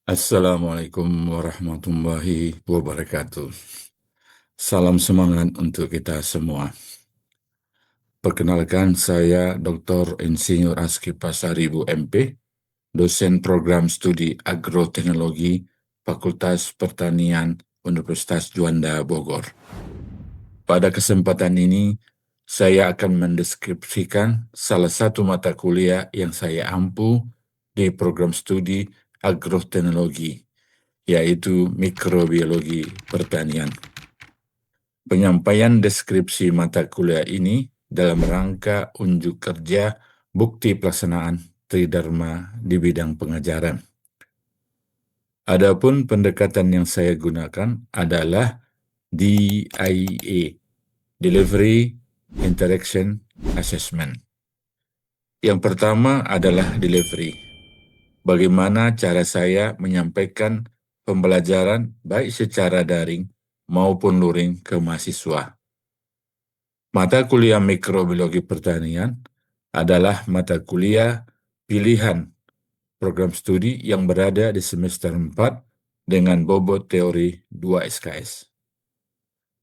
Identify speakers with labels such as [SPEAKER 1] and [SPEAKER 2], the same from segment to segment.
[SPEAKER 1] Assalamualaikum warahmatullahi wabarakatuh. Salam semangat untuk kita semua. Perkenalkan, saya Dr. Insinyur Aski Pasaribu MP, dosen program studi agroteknologi Fakultas Pertanian Universitas Juanda Bogor. Pada kesempatan ini, saya akan mendeskripsikan salah satu mata kuliah yang saya ampu di program studi agroteknologi, yaitu mikrobiologi pertanian. Penyampaian deskripsi mata kuliah ini dalam rangka unjuk kerja bukti pelaksanaan Tridharma di bidang pengajaran. Adapun pendekatan yang saya gunakan adalah DIA, Delivery Interaction Assessment. Yang pertama adalah delivery. Bagaimana cara saya menyampaikan pembelajaran baik secara daring maupun luring ke mahasiswa. Mata kuliah mikrobiologi pertanian adalah mata kuliah pilihan program studi yang berada di semester 4 dengan bobot teori 2 SKS.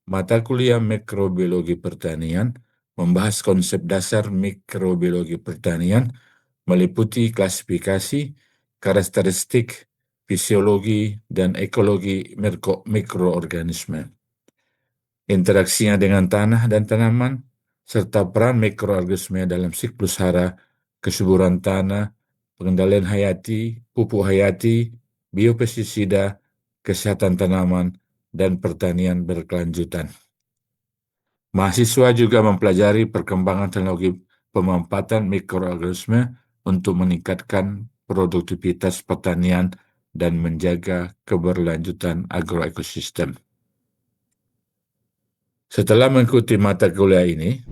[SPEAKER 1] Mata kuliah mikrobiologi pertanian membahas konsep dasar mikrobiologi pertanian meliputi klasifikasi, karakteristik, fisiologi, dan ekologi mikroorganisme, interaksinya dengan tanah dan tanaman, serta peran mikroorganisme dalam siklus hara, kesuburan tanah, pengendalian hayati, pupuk hayati, biopestisida, kesehatan tanaman, dan pertanian berkelanjutan. Mahasiswa juga mempelajari perkembangan teknologi pemanfaatan mikroorganisme untuk meningkatkan produktivitas pertanian dan menjaga keberlanjutan agroekosistem. Setelah mengikuti mata kuliah ini,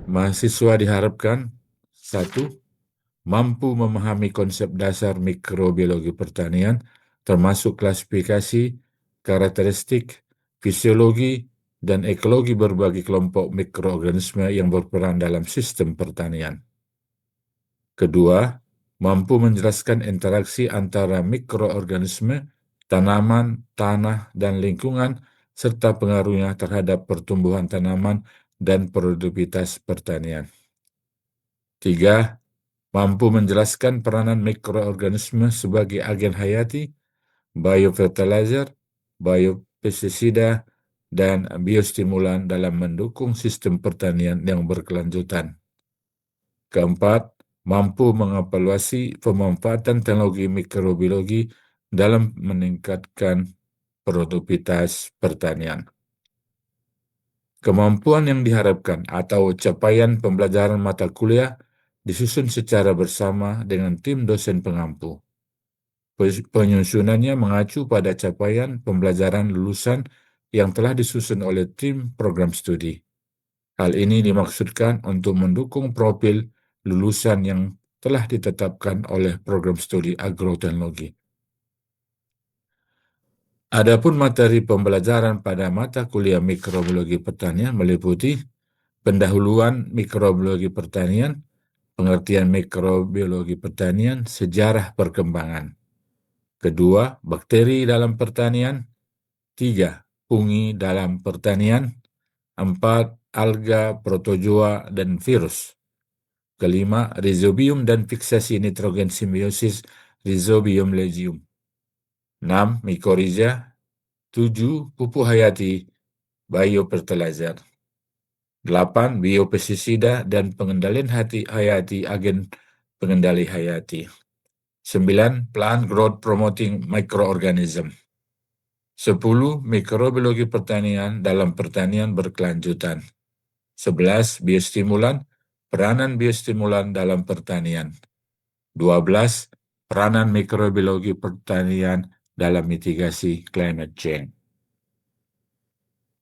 [SPEAKER 1] mahasiswa diharapkan 1. Mampu memahami konsep dasar mikrobiologi pertanian, termasuk klasifikasi, karakteristik, fisiologi, dan ekologi berbagai kelompok mikroorganisme yang berperan dalam sistem pertanian. Kedua, mampu menjelaskan interaksi antara mikroorganisme, tanaman, tanah, dan lingkungan, serta pengaruhnya terhadap pertumbuhan tanaman dan produktivitas pertanian. 3. Mampu menjelaskan peranan mikroorganisme sebagai agen hayati, biofertilizer, biopestisida, dan biostimulan dalam mendukung sistem pertanian yang berkelanjutan. Keempat, mampu mengevaluasi pemanfaatan teknologi mikrobiologi dalam meningkatkan produktivitas pertanian. Kemampuan yang diharapkan atau capaian pembelajaran mata kuliah disusun secara bersama dengan tim dosen pengampu. Penyusunannya mengacu pada capaian pembelajaran lulusan yang telah disusun oleh tim program studi. Hal ini dimaksudkan untuk mendukung profil lulusan yang telah ditetapkan oleh program studi agroteknologi. Adapun materi pembelajaran pada mata kuliah mikrobiologi pertanian meliputi pendahuluan mikrobiologi pertanian, pengertian mikrobiologi pertanian, sejarah perkembangan. Kedua, bakteri dalam pertanian. 3. Fungi dalam pertanian. 4. Alga, protozoa, dan virus. Kelima, rhizobium dan fiksasi nitrogen simbiosis rhizobium legium. 6. Mycorrhiza. 7. Pupuk hayati, biofertilizer. 8. Biopestisida dan pengendalian hayati agen pengendali hayati. 9. Plant growth promoting microorganism. 10. Mikrobiologi pertanian dalam pertanian berkelanjutan. 11. Biostimulan, peranan biostimulan dalam pertanian. 12. Peranan mikrobiologi pertanian dalam mitigasi climate change.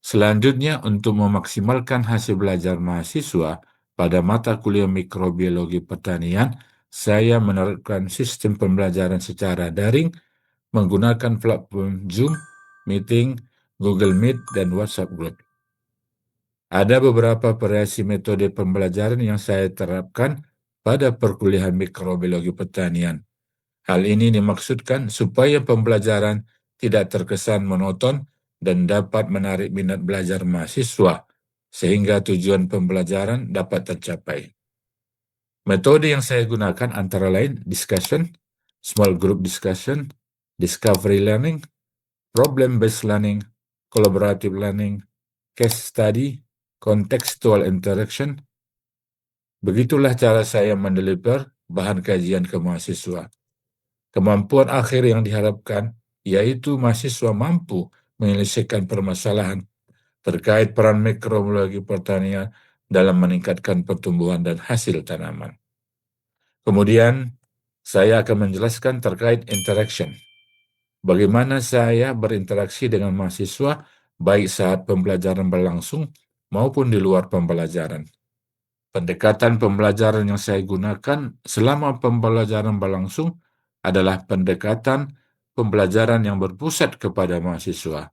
[SPEAKER 1] Selanjutnya, untuk memaksimalkan hasil belajar mahasiswa pada mata kuliah mikrobiologi pertanian, saya menerapkan sistem pembelajaran secara daring menggunakan platform Zoom, Meeting, Google Meet, dan WhatsApp Group. Ada beberapa variasi metode pembelajaran yang saya terapkan pada perkuliahan mikrobiologi pertanian. Hal ini dimaksudkan supaya pembelajaran tidak terkesan monoton dan dapat menarik minat belajar mahasiswa, sehingga tujuan pembelajaran dapat tercapai. Metode yang saya gunakan antara lain discussion, small group discussion, discovery learning, problem-based learning, collaborative learning, case study, contextual interaction. Begitulah cara saya mendeliver bahan kajian ke mahasiswa. Kemampuan akhir yang diharapkan yaitu mahasiswa mampu menyelesaikan permasalahan terkait peran mikrobiologi pertanian dalam meningkatkan pertumbuhan dan hasil tanaman. Kemudian, saya akan menjelaskan terkait interaction. Bagaimana saya berinteraksi dengan mahasiswa baik saat pembelajaran berlangsung maupun di luar pembelajaran. Pendekatan pembelajaran yang saya gunakan selama pembelajaran berlangsung adalah pendekatan pembelajaran yang berpusat kepada mahasiswa,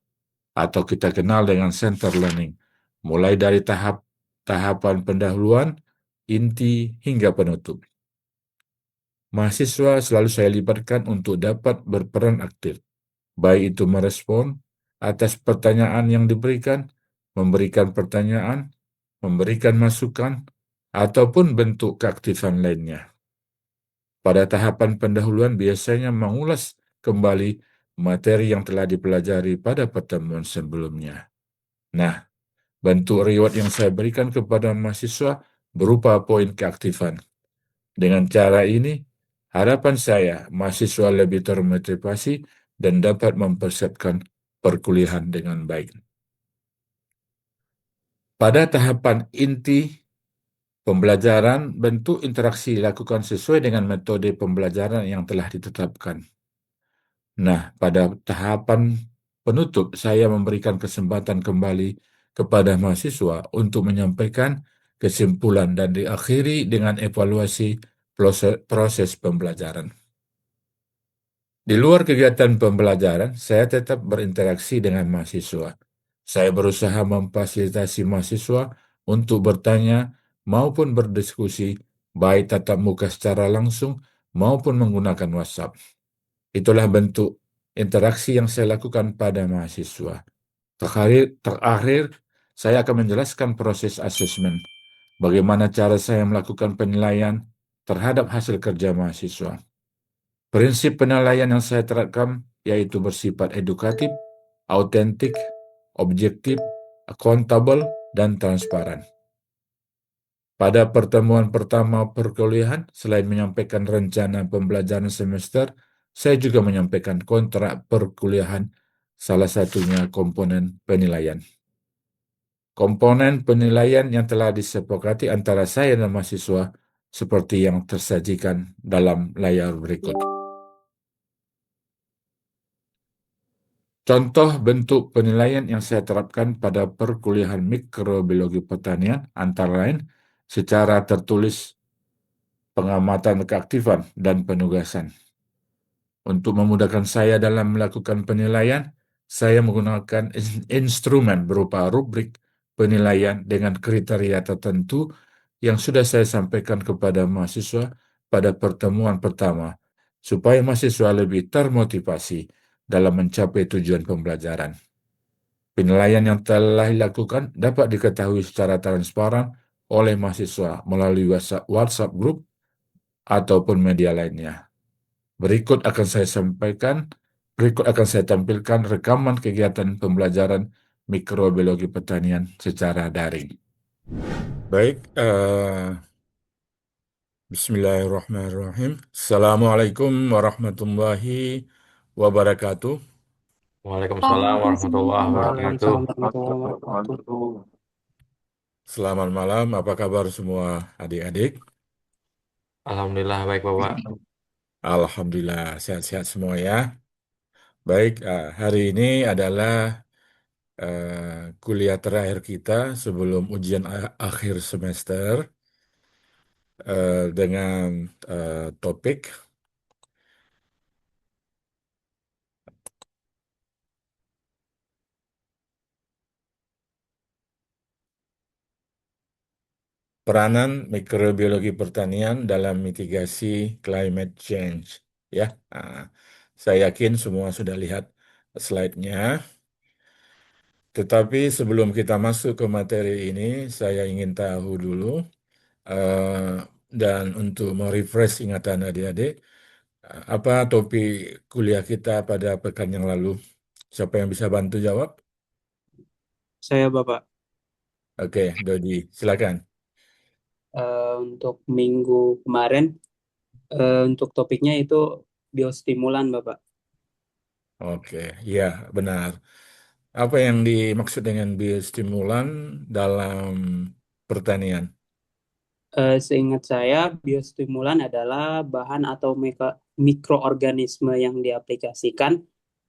[SPEAKER 1] atau kita kenal dengan center learning, mulai dari tahapan pendahuluan, inti, hingga penutup. Mahasiswa selalu saya libatkan untuk dapat berperan aktif, baik itu merespon atas pertanyaan yang diberikan, memberikan pertanyaan, memberikan masukan, ataupun bentuk keaktifan lainnya. Pada tahapan pendahuluan biasanya mengulas kembali materi yang telah dipelajari pada pertemuan sebelumnya. Nah, bentuk reward yang saya berikan kepada mahasiswa berupa poin keaktifan. Dengan cara ini, harapan saya mahasiswa lebih termotivasi dan dapat mempersiapkan perkuliahan dengan baik. Pada tahapan inti pembelajaran, bentuk interaksi dilakukan sesuai dengan metode pembelajaran yang telah ditetapkan. Nah, pada tahapan penutup, saya memberikan kesempatan kembali kepada mahasiswa untuk menyampaikan kesimpulan dan diakhiri dengan evaluasi proses pembelajaran. Di luar kegiatan pembelajaran, saya tetap berinteraksi dengan mahasiswa. Saya berusaha memfasilitasi mahasiswa untuk bertanya maupun berdiskusi, baik tatap muka secara langsung maupun menggunakan WhatsApp. Itulah bentuk interaksi yang saya lakukan pada mahasiswa. Terakhir, saya akan menjelaskan proses asesmen. Bagaimana cara saya melakukan penilaian terhadap hasil kerja mahasiswa. Prinsip penilaian yang saya terapkan yaitu bersifat edukatif, autentik, objektif, akuntabel, dan transparan. Pada pertemuan pertama perkuliahan, selain menyampaikan rencana pembelajaran semester, saya juga menyampaikan kontrak perkuliahan, salah satunya komponen penilaian. Komponen penilaian yang telah disepakati antara saya dan mahasiswa seperti yang tersajikan dalam layar berikut. Contoh bentuk penilaian yang saya terapkan pada perkuliahan mikrobiologi pertanian antara lain secara tertulis pengamatan keaktifan dan penugasan. Untuk memudahkan saya dalam melakukan penilaian, saya menggunakan instrumen berupa rubrik penilaian dengan kriteria tertentu yang sudah saya sampaikan kepada mahasiswa pada pertemuan pertama, supaya mahasiswa lebih termotivasi dalam mencapai tujuan pembelajaran. Penilaian yang telah dilakukan dapat diketahui secara transparan oleh mahasiswa melalui WhatsApp group ataupun media lainnya. Berikut akan saya tampilkan rekaman kegiatan pembelajaran mikrobiologi pertanian secara daring. Baik, Bismillahirrahmanirrahim. Assalamualaikum warahmatullahi wabarakatuh.
[SPEAKER 2] Waalaikumsalam warahmatullahi wabarakatuh.
[SPEAKER 3] Waalaikumsalam warahmatullahi wabarakatuh.
[SPEAKER 1] Selamat malam, apa kabar semua adik-adik?
[SPEAKER 2] Alhamdulillah baik Bapak.
[SPEAKER 1] Alhamdulillah sehat-sehat semua ya. Baik, hari ini adalah kuliah terakhir kita sebelum ujian akhir semester dengan topik peranan mikrobiologi pertanian dalam mitigasi climate change. ya. Nah, saya yakin semua sudah lihat slide-nya. Tetapi sebelum kita masuk ke materi ini, saya ingin tahu dulu eh, dan untuk merefresh ingatan adik-adik, apa topik kuliah kita pada pekan yang lalu? Siapa yang bisa bantu jawab?
[SPEAKER 3] Saya Bapak.
[SPEAKER 1] Oke, Dodi, silakan.
[SPEAKER 3] Untuk minggu kemarin, untuk topiknya itu biostimulan Bapak.
[SPEAKER 1] Oke, iya benar. Apa yang dimaksud dengan biostimulan dalam pertanian?
[SPEAKER 3] Seingat saya, biostimulan adalah bahan atau mikroorganisme yang diaplikasikan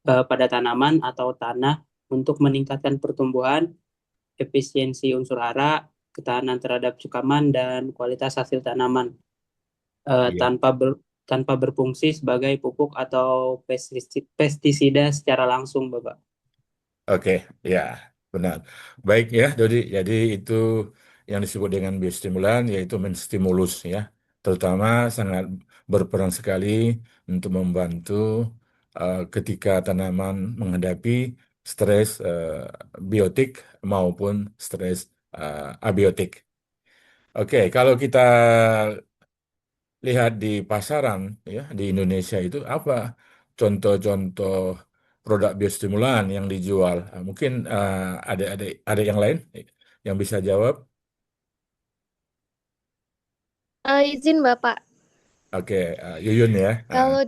[SPEAKER 3] pada tanaman atau tanah untuk meningkatkan pertumbuhan, efisiensi unsur hara, ketahanan terhadap cukaman, dan kualitas hasil tanaman eh,
[SPEAKER 1] Iya.
[SPEAKER 3] tanpa ber- tanpa berfungsi sebagai pupuk atau pestisida secara langsung, Bapak.
[SPEAKER 1] Oke, ya, benar. Baik ya, Dodi. Jadi itu yang disebut dengan biostimulan, yaitu menstimulus ya. Terutama sangat berperan sekali untuk membantu ketika tanaman menghadapi stres biotik maupun stres abiotik. Oke, kalau kita lihat di pasaran ya di Indonesia itu apa contoh-contoh produk biostimulan yang dijual? Mungkin ada yang lain yang bisa jawab.
[SPEAKER 4] Izin Bapak,
[SPEAKER 1] Oke, Yuyun ya.
[SPEAKER 4] kalau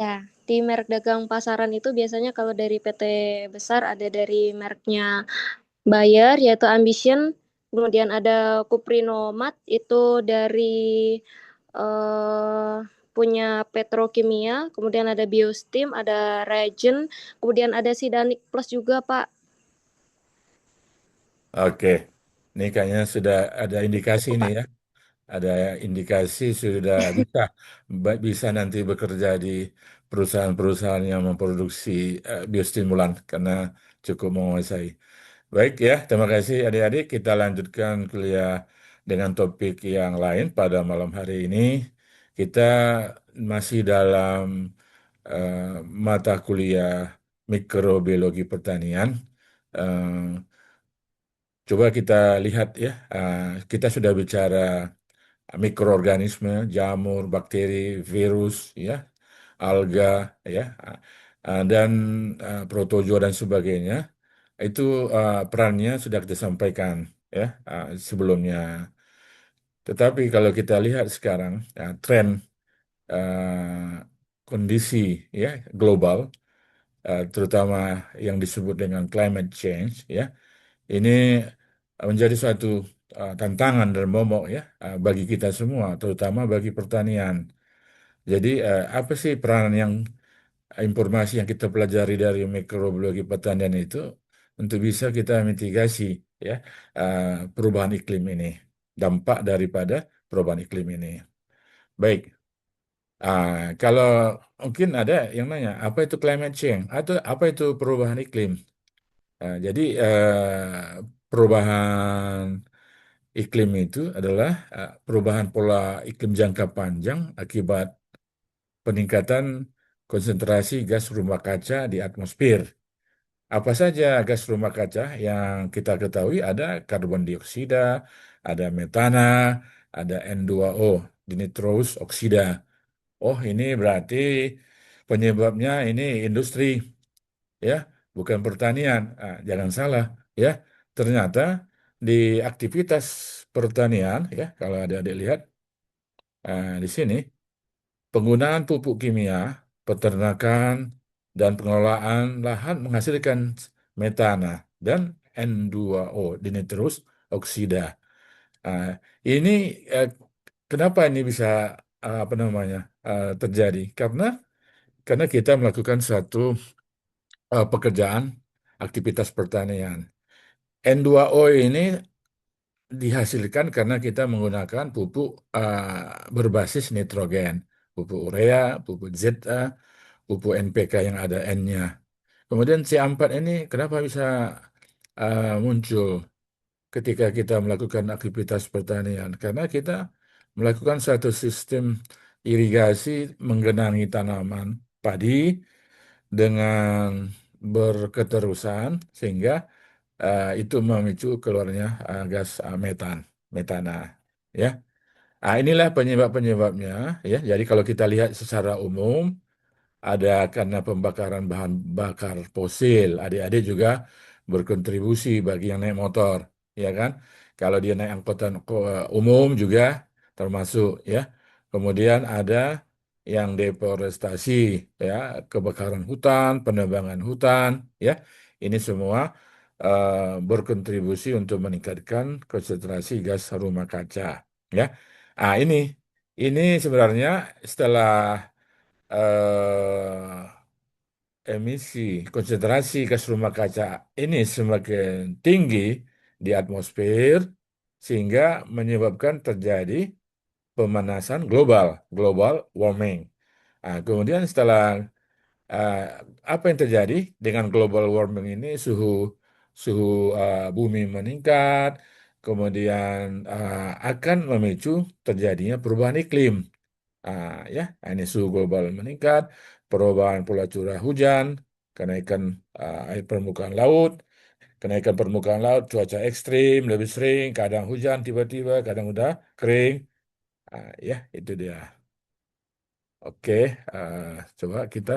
[SPEAKER 4] ya di merek dagang pasaran itu biasanya kalau dari PT besar ada dari mereknya Bayer yaitu Ambition, kemudian ada Cuprinomat itu dari eh, punya Petrokimia, kemudian ada Biostim, ada Regen, kemudian ada Sidanik Plus juga Pak.
[SPEAKER 1] Oke, ini kayaknya sudah ada indikasi
[SPEAKER 4] Itu
[SPEAKER 1] nih
[SPEAKER 4] Pak.
[SPEAKER 1] ya. Ada indikasi sudah bisa nanti bekerja di perusahaan-perusahaan yang memproduksi biostimulan karena cukup menguasai. Baik ya, terima kasih adik-adik. Kita lanjutkan kuliah dengan topik yang lain pada malam hari ini. Kita masih dalam eh, mata kuliah mikrobiologi pertanian. Eh, Coba kita lihat ya, kita sudah bicara mikroorganisme, jamur, bakteri, virus, ya, alga, ya, dan protozoa dan sebagainya. Itu perannya sudah kita sampaikan ya sebelumnya. Tetapi kalau kita lihat sekarang tren kondisi ya global, terutama yang disebut dengan climate change, ya, ini menjadi suatu tantangan dan momok ya bagi kita semua, terutama bagi pertanian. Jadi apa sih peran yang informasi yang kita pelajari dari mikrobiologi pertanian itu untuk bisa kita mitigasi ya eh, perubahan iklim ini, dampak daripada perubahan iklim ini. Baik, kalau mungkin ada yang nanya apa itu climate change atau apa itu perubahan iklim? Jadi perubahan iklim itu adalah perubahan pola iklim jangka panjang akibat peningkatan konsentrasi gas rumah kaca di atmosfer. Apa saja gas rumah kaca yang kita ketahui ada karbon dioksida, ada metana, ada N2O, dinitrous oksida. Oh, ini berarti penyebabnya ini industri, ya, bukan pertanian. Jangan salah, ya. Ternyata di aktivitas pertanian, ya, kalau adik-adik lihat di sini, penggunaan pupuk kimia, peternakan, dan pengelolaan lahan menghasilkan metana dan N2O, dinitrous oksida. Ah, ini eh, kenapa ini bisa apa namanya terjadi? Karena kita melakukan suatu pekerjaan aktivitas pertanian. N2O ini dihasilkan karena kita menggunakan pupuk berbasis nitrogen, pupuk urea, pupuk ZA, pupuk NPK yang ada N-nya. Kemudian C4 ini kenapa bisa muncul ketika kita melakukan aktivitas pertanian? Karena kita melakukan suatu sistem irigasi menggenangi tanaman padi dengan berketerusan sehingga itu memicu keluarnya gas metana, ya. Inilah penyebab-penyebabnya, ya. Jadi kalau kita lihat secara umum, ada karena pembakaran bahan bakar fosil. Adik-adik juga berkontribusi bagi yang naik motor, ya kan? Kalau dia naik angkutan umum juga termasuk, ya. Kemudian ada yang deforestasi, ya, kebakaran hutan, penebangan hutan, ya. Ini semua berkontribusi untuk meningkatkan konsentrasi gas rumah kaca, ya. Ini sebenarnya setelah eh, emisi konsentrasi gas rumah kaca ini semakin tinggi di atmosfer sehingga menyebabkan terjadi pemanasan global, global warming. Kemudian setelah eh, apa yang terjadi dengan global warming ini, suhu suhu bumi meningkat, kemudian akan memicu terjadinya perubahan iklim. Ya, ini suhu global meningkat, perubahan pola curah hujan, kenaikan air permukaan laut, kenaikan permukaan laut, cuaca ekstrim lebih sering, kadang hujan tiba-tiba, kadang udah kering. Ya, itu dia. Oke, coba kita.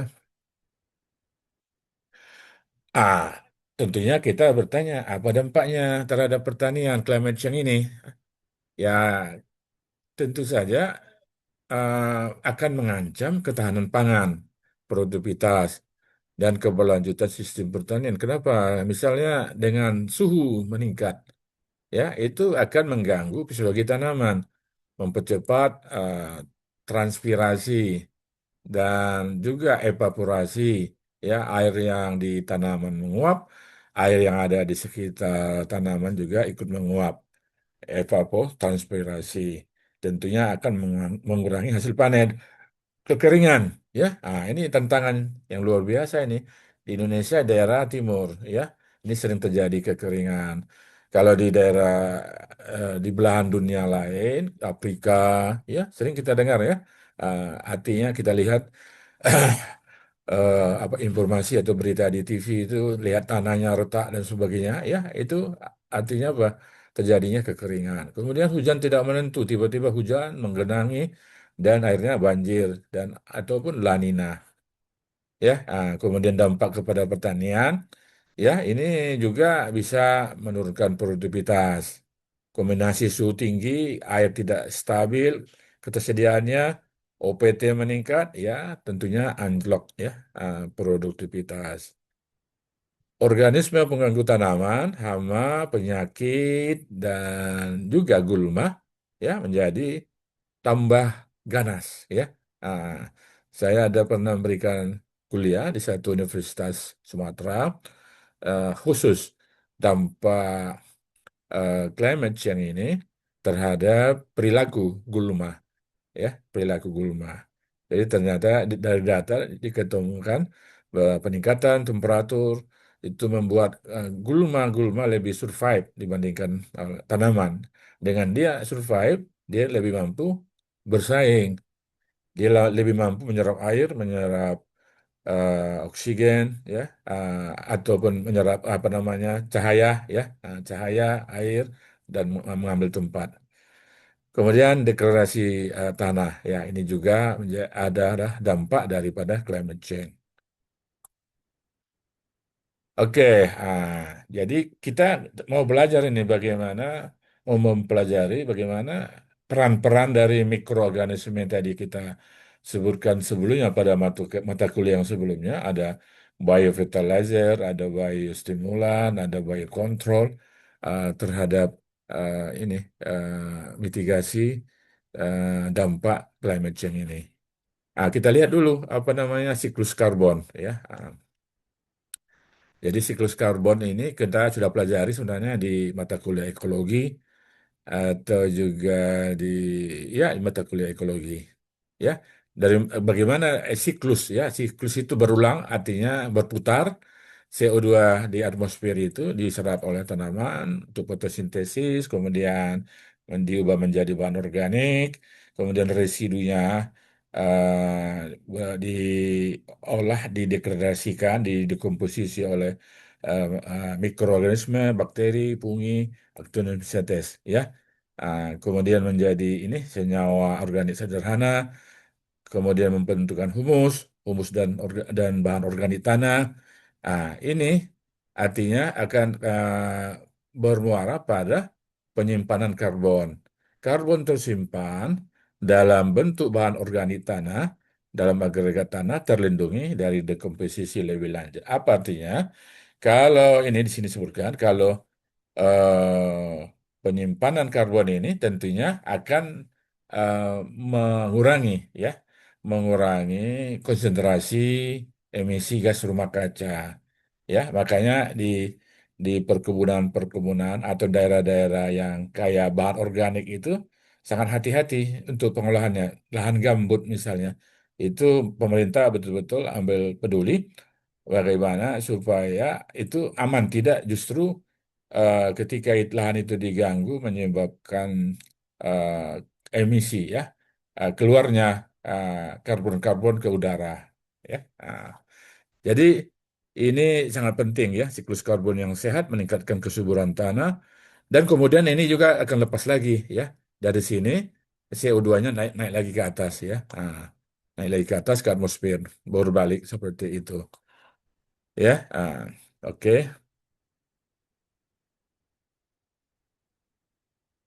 [SPEAKER 1] Ah, Tentunya kita bertanya apa dampaknya terhadap pertanian climate change ini. Ya, tentu saja eh, akan mengancam ketahanan pangan, produktivitas, dan keberlanjutan sistem pertanian. Kenapa? Misalnya dengan suhu meningkat, ya itu akan mengganggu fisiologi tanaman, mempercepat transpirasi dan juga evaporasi, ya air yang di tanaman menguap, air yang ada di sekitar tanaman juga ikut menguap, evapotranspirasi. Tentunya akan mengurangi hasil panen. Kekeringan, ya. Ini tantangan yang luar biasa ini di Indonesia daerah timur, ya. Ini sering terjadi kekeringan. Kalau di daerah di belahan dunia lain, Afrika, ya, sering kita dengar, ya. Artinya kita lihat apa informasi atau berita di TV itu lihat tanahnya retak dan sebagainya, ya, itu artinya apa? Terjadinya kekeringan. Kemudian hujan tidak menentu, tiba-tiba hujan menggenangi dan akhirnya banjir dan ataupun La Nina, ya. Kemudian dampak kepada pertanian, ya, ini juga bisa menurunkan produktivitas. Kombinasi suhu tinggi, air tidak stabil, ketersediaannya, OPT meningkat, ya, tentunya anjlok, ya, produktivitas. Organisme pengganggu tanaman, hama, penyakit, dan juga gulma, ya, menjadi tambah ganas, ya. Ah, saya ada pernah memberikan kuliah di satu universitas Sumatera, khusus dampak climate change ini terhadap perilaku gulma, ya, perilaku gulma. Jadi ternyata dari data diketemukan bahwa peningkatan temperatur itu membuat gulma-gulma lebih survive dibandingkan tanaman. Dengan dia survive, dia lebih mampu bersaing. Dia lebih mampu menyerap air, menyerap oksigen, ya, ataupun menyerap apa namanya cahaya, ya, cahaya, air, dan mengambil tempat. Kemudian deklarasi tanah, ya, ini juga ada dampak daripada climate change. Oke, jadi kita mau belajar ini mau mempelajari bagaimana peran-peran dari mikroorganisme yang tadi kita sebutkan sebelumnya pada mata kuliah yang sebelumnya. Ada biofertilizer, ada biostimulan, ada biocontrol terhadap ini mitigasi dampak climate change ini. Kita lihat dulu apa namanya siklus karbon, ya. Jadi siklus karbon ini kita sudah pelajari sebenarnya di mata kuliah ekologi atau juga di ya di mata kuliah ekologi. Ya, dari bagaimana siklus, ya, siklus itu berulang artinya berputar. CO2 di atmosfer itu diserap oleh tanaman untuk fotosintesis, kemudian diubah menjadi bahan organik, kemudian residunya diolah, didegradasikan, didekomposisi oleh mikroorganisme, bakteri, fungi, actinomycetes, ya. Kemudian menjadi ini senyawa organik sederhana, kemudian membentukkan humus, humus dan bahan organik tanah. Ini artinya akan bermuara pada penyimpanan karbon. Karbon tersimpan dalam bentuk bahan organik tanah, dalam agregat tanah terlindungi dari dekomposisi lebih lanjut. Apa artinya? Kalau ini di sini disebutkan, kalau penyimpanan karbon ini tentunya akan eh, mengurangi, ya, mengurangi konsentrasi emisi gas rumah kaca. Ya, makanya di perkebunan-perkebunan atau daerah-daerah yang kaya bahan organik itu sangat hati-hati untuk pengolahannya. Lahan gambut misalnya, itu pemerintah betul-betul ambil peduli bagaimana supaya itu aman, tidak justru ketika lahan itu diganggu menyebabkan emisi, ya, keluarnya eh, karbon-karbon ke udara, ya. Jadi ini sangat penting, ya, siklus karbon yang sehat meningkatkan kesuburan tanah, dan kemudian ini juga akan lepas lagi, ya, dari sini CO2-nya naik naik lagi ke atas, ya. Naik lagi ke atas ke atmosfer, baru balik seperti itu, ya. Oke,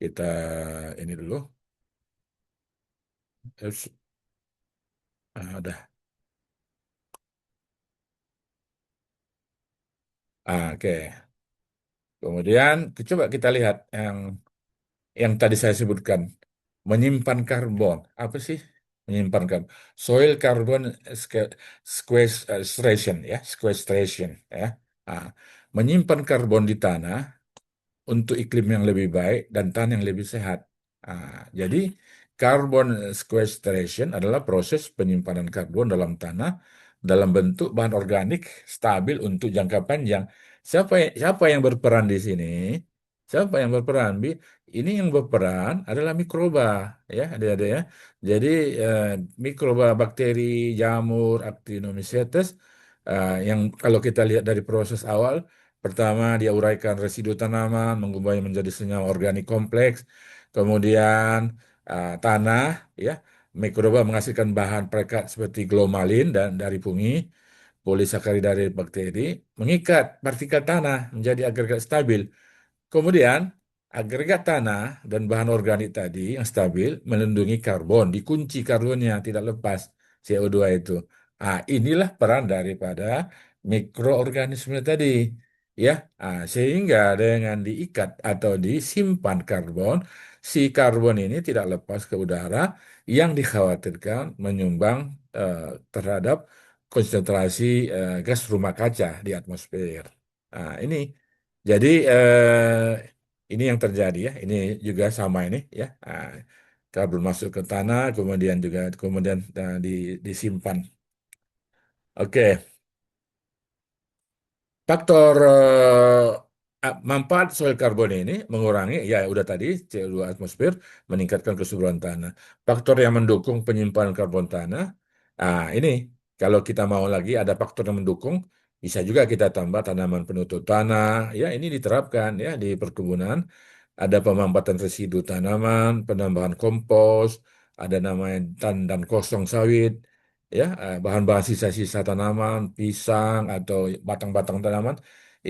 [SPEAKER 1] kita ini dulu. Terus, udah. Oke. Kemudian coba kita lihat yang tadi saya sebutkan, menyimpan karbon. Apa sih menyimpan karbon? Soil carbon sequestration, ya, sequestration, ya. Ah, Menyimpan karbon di tanah untuk iklim yang lebih baik dan tanah yang lebih sehat. Jadi carbon sequestration adalah proses penyimpanan karbon dalam tanah dalam bentuk bahan organik stabil untuk jangka panjang. Siapa yang berperan di sini? Siapa yang berperan? Ini yang berperan adalah mikroba, ya, adik-adik, ya. Jadi eh, mikroba, bakteri, jamur, Actinomycetes, yang kalau kita lihat dari proses awal, pertama, dia uraikan residu tanaman, mengubahnya menjadi senyawa organik kompleks. Kemudian tanah, ya, mikroba menghasilkan bahan perekat seperti glomalin dan dari fungi, polisakarida dari bakteri, mengikat partikel tanah menjadi agregat stabil. Kemudian, agregat tanah dan bahan organik tadi yang stabil melindungi karbon, dikunci karbonnya tidak lepas CO2 itu. Inilah peran daripada mikroorganisme tadi, ya. Sehingga dengan diikat atau disimpan karbon, si karbon ini tidak lepas ke udara yang dikhawatirkan menyumbang eh, terhadap konsentrasi gas rumah kaca di atmosfer. Ini jadi ini yang terjadi, ya. Ini juga sama ini, ya. Karbon masuk ke tanah, kemudian disimpan. Oke, faktor manfaat soil karbon ini mengurangi, ya, udah tadi CO2 atmosfer, meningkatkan kesuburan tanah. Faktor yang mendukung penyimpanan karbon tanah, ini kalau kita mau lagi ada faktor yang mendukung, bisa juga kita tambah tanaman penutup tanah, ya. Ini diterapkan, ya, di perkebunan. Ada pemanfaatan residu tanaman, penambahan kompos, ada namanya tandan kosong sawit, ya, bahan-bahan sisa-sisa tanaman, pisang atau batang-batang tanaman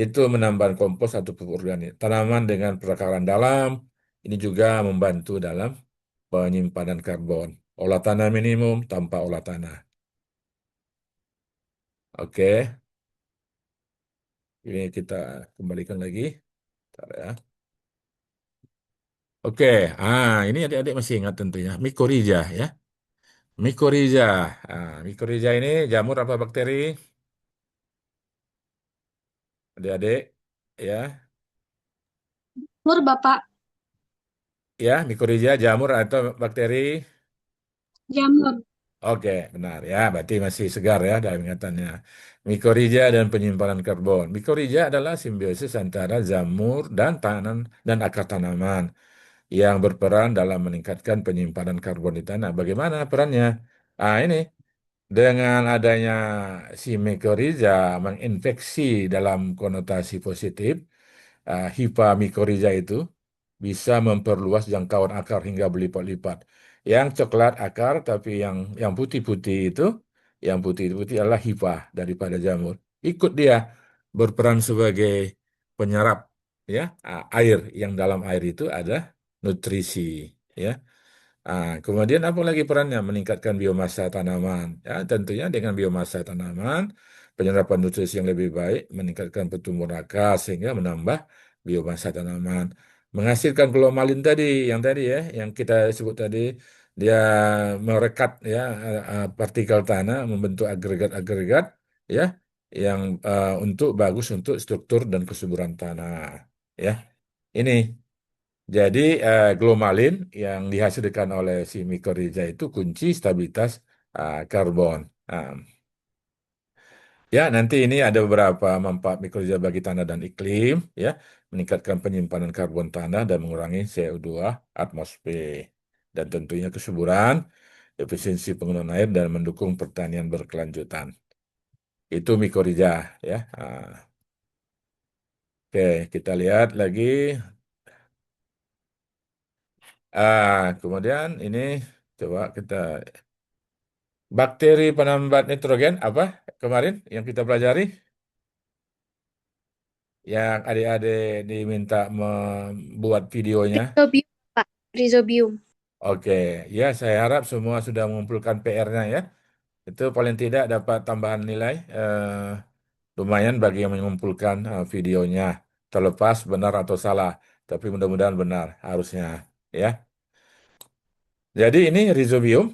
[SPEAKER 1] itu menambah kompos atau pupuk organik. Tanaman dengan perakaran dalam ini juga membantu dalam penyimpanan karbon. Olah tanah minimum tanpa olah tanah. Oke, ini kita kembalikan lagi. Bentar, ya. Oke, ini adik-adik masih ingat tentunya mikorrhiza, ya. Mikorrhiza. Mikorrhiza ini jamur apa bakteri? Adik-adik, ya.
[SPEAKER 5] Nur Bapak,
[SPEAKER 1] Ya, mikorrhiza jamur atau bakteri?
[SPEAKER 5] jamur.
[SPEAKER 1] Oke, benar, ya. Berarti masih segar, ya, dalam ingatannya. Mikorrhiza dan penyimpanan karbon. Mikorrhiza adalah simbiosis antara jamur dan dan akar tanaman yang berperan dalam meningkatkan penyimpanan karbon di tanah. Bagaimana perannya? Ini dengan adanya si mycorrhiza menginfeksi dalam konotasi positif, hifa mycorrhiza itu bisa memperluas jangkauan akar hingga berlipat-lipat. Yang coklat akar, tapi yang putih-putih itu, yang putih-putih adalah hifa daripada jamur. Ikut dia berperan sebagai penyerap ya air, yang dalam air itu ada nutrisi ya. Kemudian apa lagi perannya? Meningkatkan biomasa tanaman. Ya, tentunya dengan biomasa tanaman, penyerapan nutrisi yang lebih baik, meningkatkan pertumbuhan akar sehingga menambah biomasa tanaman. Menghasilkan glomalin tadi, yang kita sebut tadi, dia merekat ya partikel tanah, membentuk agregat-agregat ya, yang untuk bagus untuk struktur dan kesuburan tanah. Ya, ini. Jadi glomalin yang dihasilkan oleh si mikorrhiza itu kunci stabilitas karbon. Nah, ya, nanti ini ada beberapa manfaat mikorrhiza bagi tanah dan iklim, ya, meningkatkan penyimpanan karbon tanah dan mengurangi CO2 atmosfer, dan tentunya kesuburan, efisiensi penggunaan air dan mendukung pertanian berkelanjutan. Itu mikorrhiza, ya. Oke, kita lihat lagi. Kemudian ini coba kita bakteri penambat nitrogen apa kemarin yang kita pelajari, yang adik-adik diminta membuat videonya.
[SPEAKER 4] Rhizobium, Pak. Rhizobium.
[SPEAKER 1] Oke, ya saya harap semua sudah mengumpulkan PR-nya ya. Itu paling tidak dapat tambahan nilai lumayan bagi yang mengumpulkan videonya. Terlepas benar atau salah, tapi mudah-mudahan benar harusnya ya. Jadi ini rhizobium.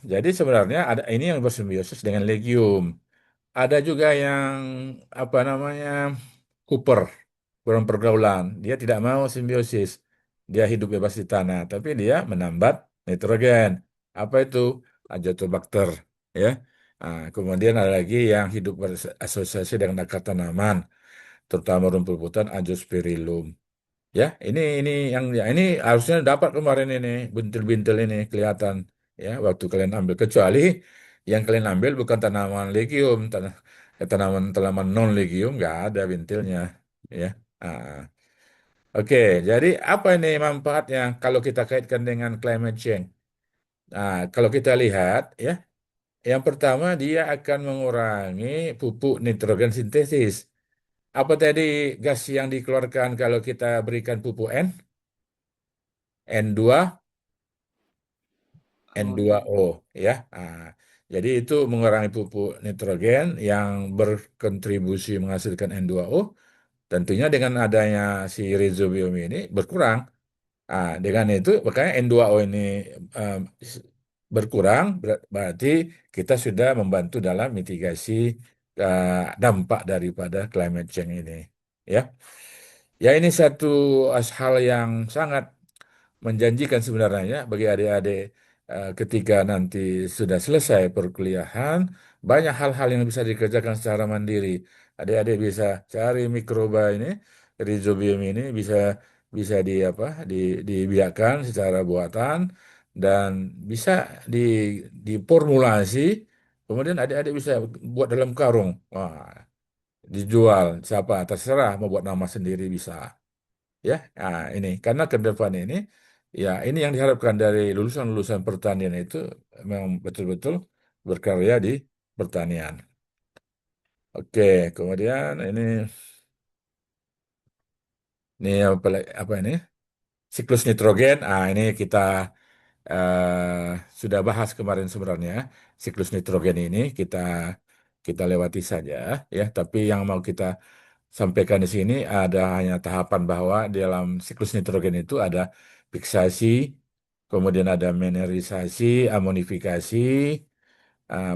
[SPEAKER 1] Jadi sebenarnya ada ini yang bersimbiosis dengan legium. Ada juga yang apa namanya Cooper, kurang pergaulan. Dia tidak mau simbiosis. Dia hidup bebas di tanah, tapi dia menambat nitrogen. Apa itu? Azotobacter, ya. Kemudian ada lagi yang hidup berasosiasi dengan akar tanaman, terutama rumput hutan Azospirillum. Ya, ini yang ya, ini harusnya dapat kemarin ini bintil-bintil ini kelihatan ya waktu kalian ambil, kecuali yang kalian ambil bukan tanaman legium, tanaman tanaman non legium nggak ada bintilnya ya. Ah, oke, jadi apa ini manfaatnya kalau kita kaitkan dengan climate change? Kalau kita lihat ya, yang pertama dia akan mengurangi pupuk nitrogen sintesis. Apa tadi gas yang dikeluarkan kalau kita berikan pupuk N2 N2O ya. Jadi itu mengurangi pupuk nitrogen yang berkontribusi menghasilkan N2O. Tentunya dengan adanya si rhizobium ini berkurang. Dengan itu makanya N2O ini eh, berkurang, berarti kita sudah membantu dalam mitigasi dampak daripada climate change ini. Ya, ya ini satu hal yang sangat menjanjikan sebenarnya bagi adik-adik ketika nanti sudah selesai perkuliahan, banyak hal-hal yang bisa dikerjakan secara mandiri. Adik-adik bisa cari mikroba ini, rhizobium ini bisa bisa dibiarkan secara buatan dan bisa di diformulasi. Kemudian adik-adik bisa buat dalam karung. Wah, dijual siapa terserah mau buat nama sendiri bisa ya. Ini karena ke depan ini ya ini yang diharapkan dari lulusan-lulusan pertanian itu memang betul-betul berkarya di pertanian. Oke, kemudian ini apa ini siklus nitrogen. Ini kita sudah bahas kemarin sebenarnya. Siklus nitrogen ini kita lewati saja ya, tapi yang mau kita sampaikan di sini ada hanya tahapan bahwa di dalam siklus nitrogen itu ada fiksasi, kemudian ada mineralisasi, amonifikasi,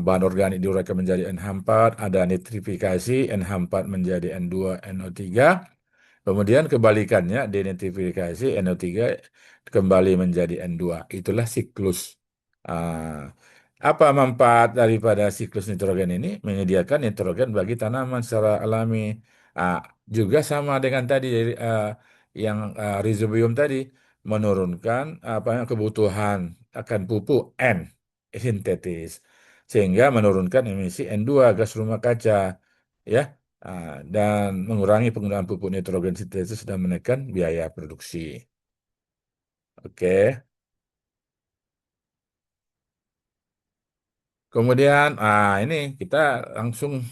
[SPEAKER 1] bahan organik diuraikan menjadi NH4, ada nitrifikasi, NH4 menjadi N2, NO3, kemudian kebalikannya denitrifikasi, NO3 kembali menjadi N2. Itulah siklus. Ah, apa manfaat daripada siklus nitrogen ini? Menyediakan nitrogen bagi tanaman secara alami. Ah, Juga sama dengan tadi yang rhizobium tadi menurunkan apa kebutuhan akan pupuk N. sintetis sehingga menurunkan emisi N2 gas rumah kaca ya. Dan mengurangi penggunaan pupuk nitrogen sintetis dan menekan biaya produksi. Oke. Kemudian ini kita langsung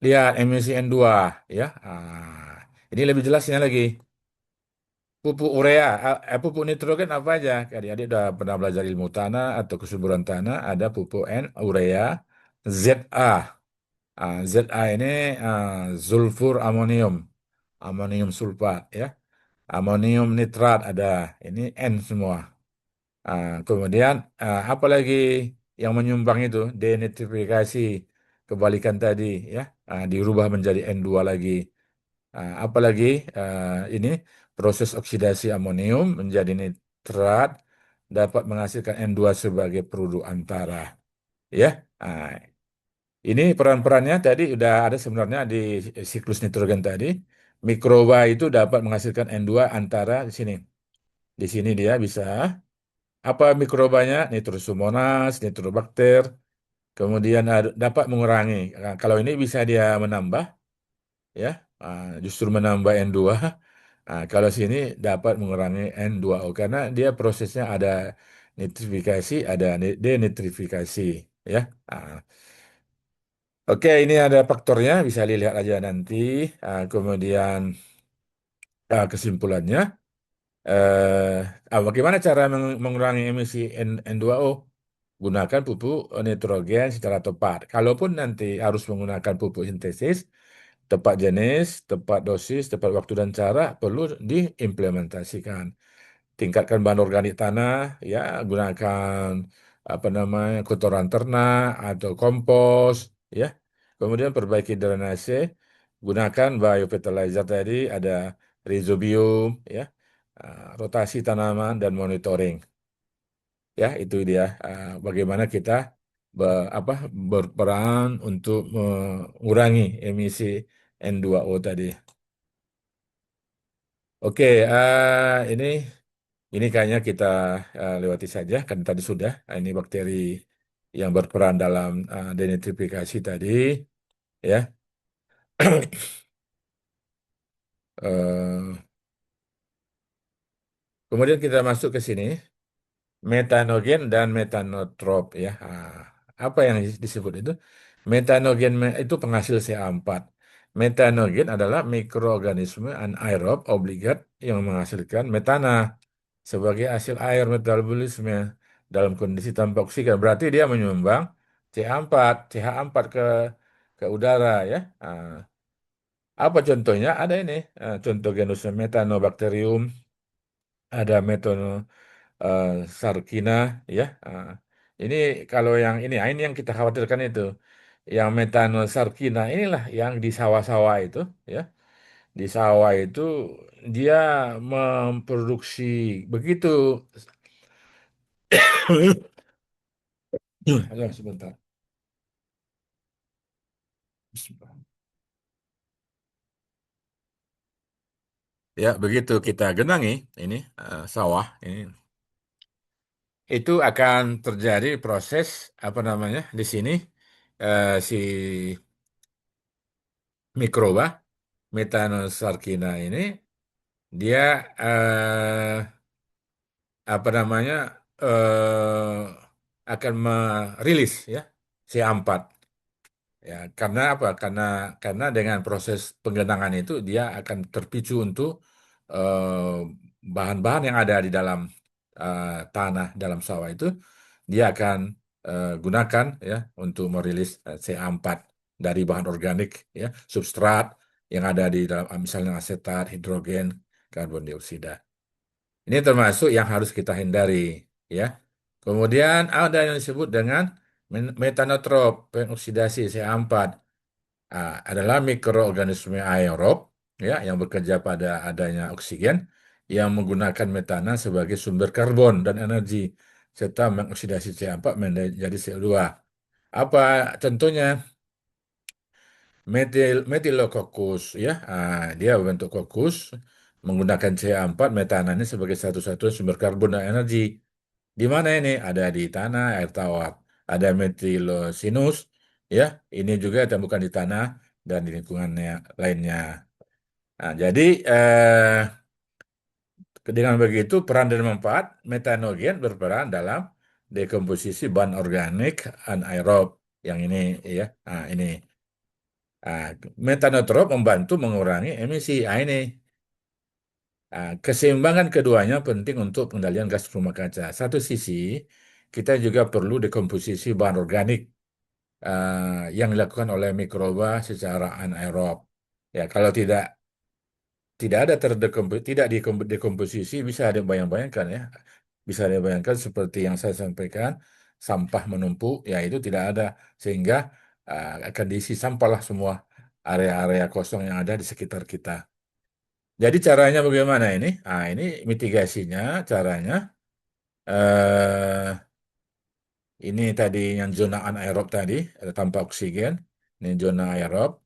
[SPEAKER 1] lihat emisi N2 ya. Ini lebih jelasnya lagi. Pupuk urea, pupuk nitrogen apa aja? Adik-adik udah pernah belajar ilmu tanah atau kesuburan tanah, ada pupuk urea, ZA. ZA ini sulfur amonium, amonium sulfat ya. Amonium nitrat ada, ini N semua. Kemudian apa lagi yang menyumbang itu? Denitrifikasi, kebalikan tadi ya, dirubah menjadi N2 lagi. Apalagi ini proses oksidasi amonium menjadi nitrat dapat menghasilkan N2 sebagai produk antara. Ya, ini peran-perannya tadi udah ada sebenarnya di siklus nitrogen tadi. Mikroba itu dapat menghasilkan N2 antara di sini. Di sini dia bisa apa mikrobanya? Nitrosomonas, nitrobakter. Kemudian dapat mengurangi. Kalau ini bisa dia menambah ya, justru menambah N2. Kalau sini dapat mengurangi N2O karena dia prosesnya ada nitrifikasi, ada denitrifikasi ya. Ah, Oke, ini ada faktornya bisa dilihat aja nanti. Kemudian kesimpulannya, bagaimana cara mengurangi emisi N2O? Gunakan pupuk nitrogen secara tepat. Kalaupun nanti harus menggunakan pupuk sintesis, tepat jenis, tepat dosis, tepat waktu dan cara perlu diimplementasikan. Tingkatkan bahan organik tanah, ya gunakan apa namanya kotoran ternak atau kompos, ya. Kemudian perbaiki drainase, gunakan biofertilizer tadi ada rhizobium, ya, rotasi tanaman dan monitoring. Ya, itu dia bagaimana kita berperan untuk mengurangi emisi N2O tadi. Oke, ini kayaknya kita lewati saja kan tadi sudah. Ini bakteri yang berperan dalam denitrifikasi tadi, ya. Eh, Kemudian kita masuk ke sini. Metanogen dan metanotrop ya. Apa yang disebut itu? Metanogen itu penghasil CA4. Metanogen adalah mikroorganisme anaerob obligat yang menghasilkan metana sebagai hasil air metabolisme dalam kondisi tanpa oksigen. Berarti dia menyumbang CH4, CH4 ke udara ya. Apa contohnya? Ada ini. Contoh genusnya Methanobacterium, ada eh, Sarkina ya. Ini kalau yang ini yang kita khawatirkan itu. Yang Sarkina inilah yang di sawah-sawah itu ya. Di sawah itu dia memproduksi begitu. Ayo, sebentar. Ya, begitu kita genangi ini sawah ini itu akan terjadi proses apa namanya di sini si mikroba Methanosarcina ini dia apa namanya akan merilis ya C4 ya karena apa? Karena dengan proses penggenangan itu dia akan terpicu untuk bahan-bahan yang ada di dalam tanah dalam sawah itu dia akan gunakan ya untuk merilis CA4 dari bahan organik ya substrat yang ada di dalam misalnya asetat, hidrogen, karbon dioksida. Ini termasuk yang harus kita hindari ya. Kemudian ada yang disebut dengan metanotrop, pengoksidasi CA4 adalah mikroorganisme aerob ya yang bekerja pada adanya oksigen yang menggunakan metana sebagai sumber karbon dan energi serta mengoksidasi CH4 menjadi CO2. Apa contohnya? Metilococcus ya. Dia berbentuk kokus menggunakan CH4 metana ini sebagai satu-satunya sumber karbon dan energi. Di mana ini? Ada di tanah, air tawar. Ada metilosinus, ya. Ini juga ditemukan di tanah dan di lingkungannya lainnya. Nah, jadi dengan begitu peran dan manfaat metanogen berperan dalam dekomposisi bahan organik anaerob. Yang ini, ya. Nah, ini. Nah, metanotrop membantu mengurangi emisi. Nah, ini. Nah, keseimbangan keduanya penting untuk pengendalian gas rumah kaca. Satu sisi, kita juga perlu dekomposisi bahan organik yang dilakukan oleh mikroba secara anaerob. Ya, kalau tidak ada tidak dekomposisi, bisa ada bayangkan ya, bisa dibayangkan seperti yang saya sampaikan, sampah menumpuk, ya itu tidak ada, sehingga akan diisi sampah lah semua area-area kosong yang ada di sekitar kita. Jadi caranya bagaimana ini? Nah, ini mitigasinya, caranya eh, ini tadi yang zona anaerob tadi, tanpa oksigen, ini zona aerob.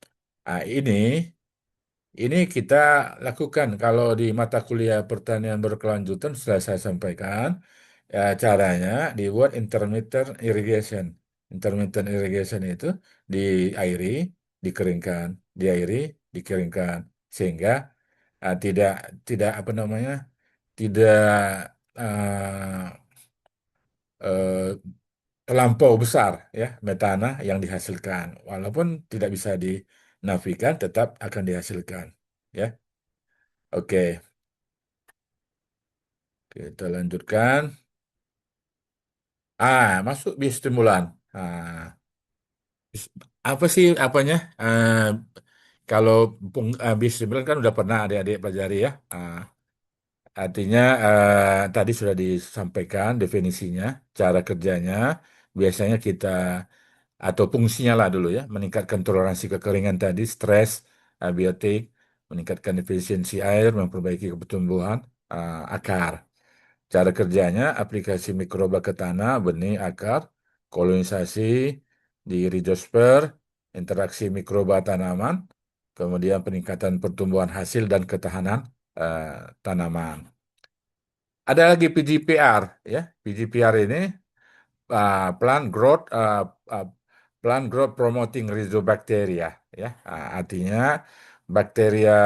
[SPEAKER 1] Nah, ini kita lakukan kalau di mata kuliah pertanian berkelanjutan sudah saya sampaikan, ya, caranya dibuat intermittent irrigation. Intermittent irrigation itu diairi, dikeringkan, diairi, dikeringkan, sehingga tidak tidak apa namanya, tidak eh, eh, terlampau besar ya metana yang dihasilkan. Walaupun tidak bisa dinafikan, tetap akan dihasilkan. Ya, oke, kita lanjutkan. Masuk biostimulan. Apa sih apanya? Kalau biostimulan kan udah pernah adik-adik pelajari ya. Artinya tadi sudah disampaikan definisinya, cara kerjanya. Biasanya kita atau fungsinya lah dulu ya, meningkatkan toleransi kekeringan tadi, stres, biotik, meningkatkan efisiensi air, memperbaiki pertumbuhan akar. Cara kerjanya, aplikasi mikroba ke tanah, benih, akar, kolonisasi di rizosfer, interaksi mikroba tanaman, kemudian peningkatan pertumbuhan hasil dan ketahanan tanaman. Ada lagi PGPR, ya. PGPR ini plant growth plant growth promoting rhizobacteria, ya. Artinya bakteria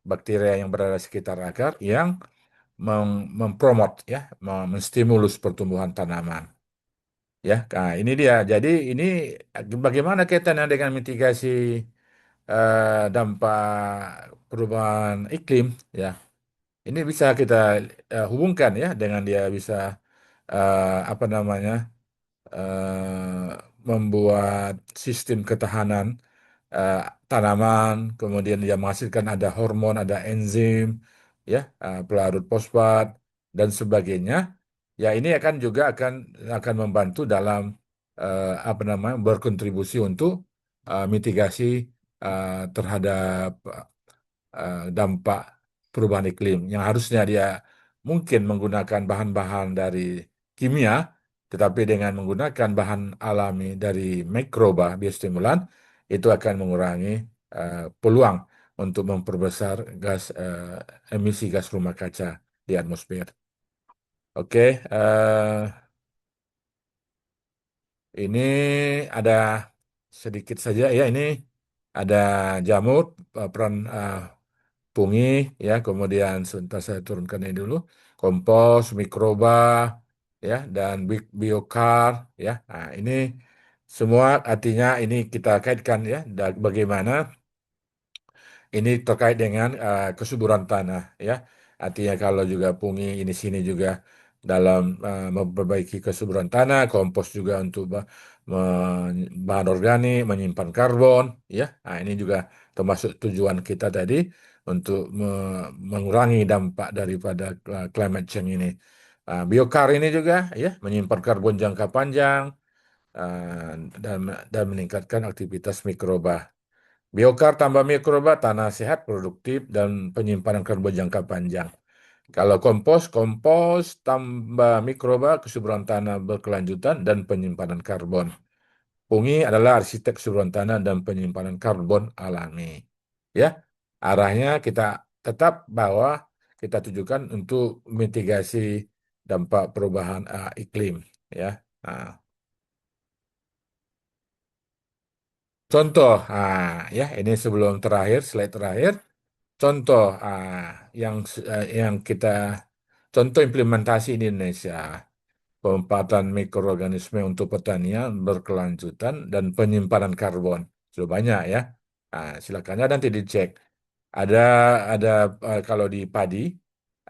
[SPEAKER 1] bakteria yang berada di sekitar akar yang mempromot ya, menstimulus pertumbuhan tanaman. Ya, nah ini dia. Jadi ini bagaimana kaitannya dengan mitigasi dampak perubahan iklim, ya. Ini bisa kita hubungkan ya dengan dia bisa apa namanya, membuat sistem ketahanan eh, tanaman, kemudian dia menghasilkan ada hormon, ada enzim, ya, pelarut fosfat dan sebagainya. Ya, ini akan juga akan membantu dalam apa namanya, berkontribusi untuk mitigasi terhadap dampak perubahan iklim yang harusnya dia mungkin menggunakan bahan-bahan dari kimia, tetapi dengan menggunakan bahan alami dari mikroba biostimulan itu akan mengurangi peluang untuk memperbesar emisi gas rumah kaca di atmosfer. Oke, ini ada sedikit saja ya, ini ada jamur, peran pungi, ya, kemudian sebentar saya turunkan ini dulu, kompos, mikroba, ya, dan biokar, ya. Nah, ini semua artinya ini kita kaitkan ya, bagaimana ini terkait dengan kesuburan tanah, ya. Artinya kalau juga pungi ini sini juga dalam memperbaiki kesuburan tanah, kompos juga untuk bahan organik, menyimpan karbon, ya. Nah, ini juga termasuk tujuan kita tadi untuk mengurangi dampak daripada climate change ini. Biokar ini juga ya menyimpan karbon jangka panjang uh, dan meningkatkan aktivitas mikroba. Biokar tambah mikroba, tanah sehat, produktif, dan penyimpanan karbon jangka panjang. Kalau kompos tambah mikroba, kesuburan tanah berkelanjutan, dan penyimpanan karbon. Pungi adalah arsitek kesuburan tanah dan penyimpanan karbon alami. Ya, arahnya kita tetap bahwa kita tujukan untuk mitigasi dampak perubahan iklim, ya. Nah, contoh, ya ini sebelum terakhir, slide terakhir, contoh yang kita contoh implementasi di Indonesia. Pemanfaatan mikroorganisme untuk pertanian berkelanjutan dan penyimpanan karbon. Sudah banyak ya. Nah, silakan aja nanti dicek. Ada ada kalau di padi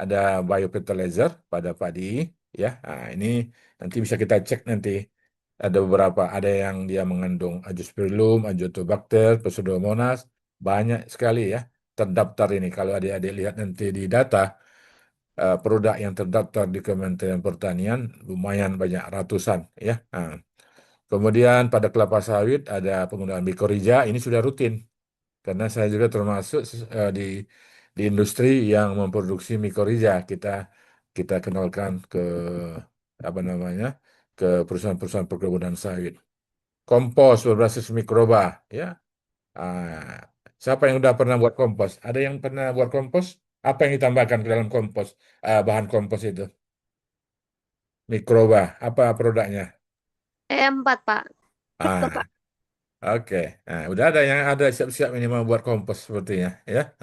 [SPEAKER 1] ada biofertilizer pada padi ya. Nah, ini nanti bisa kita cek nanti. Ada beberapa, ada yang dia mengandung azospirillum, azotobacter, pseudomonas, banyak sekali ya terdaftar ini. Kalau adik-adik lihat nanti di data produk yang terdaftar di Kementerian Pertanian lumayan banyak ratusan ya. Nah, kemudian pada kelapa sawit ada penggunaan mikorrhiza ini sudah rutin karena saya juga termasuk di industri yang memproduksi mikorrhiza. Kita kita kenalkan ke apa namanya ke perusahaan-perusahaan perkebunan sawit. Kompos berbasis mikroba ya. Ah, siapa yang udah pernah buat kompos? Ada yang pernah buat kompos? Apa yang ditambahkan ke dalam kompos? Bahan kompos itu? Mikroba. Apa produknya?
[SPEAKER 4] E4, Pak.
[SPEAKER 1] Ah, oke. Nah, udah ada yang ada siap-siap ini mau buat kompos sepertinya, ya.